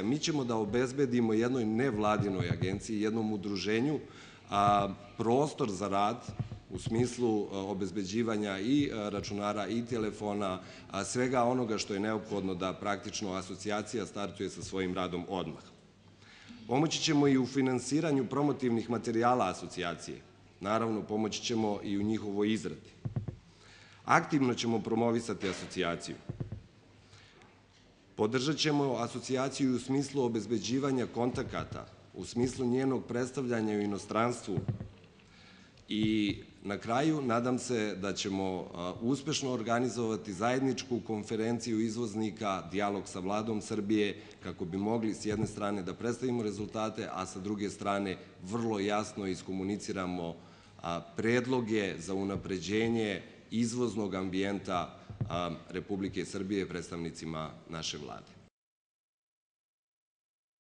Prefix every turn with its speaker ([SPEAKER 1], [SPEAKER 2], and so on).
[SPEAKER 1] Mi ćemo da obezbedimo jednoj nevladinoj agenciji, jednom udruženju, prostor za rad u smislu obezbeđivanja i računara i telefona, svega onoga što je neophodno da praktično asocijacija startuje sa svojim radom odmah. Pomoći ćemo i u finansiranju promotivnih materijala asocijacije. Naravno, pomoći ćemo i u njihovoj izradi. Aktivno ćemo promovisati asocijaciju. Podržat ćemo asocijaciju u smislu obezbeđivanja kontakata, u smislu njenog predstavljanja u inostranstvu i na kraju nadam se da ćemo uspešno organizovati zajedničku konferenciju izvoznika Dijalog sa Vladom Srbije kako bi mogli s jedne strane da predstavimo rezultate, a sa druge strane vrlo jasno iskomuniciramo predloge za unapređenje izvoznog ambijenta Republike Srbije predstavnicima naše vlade.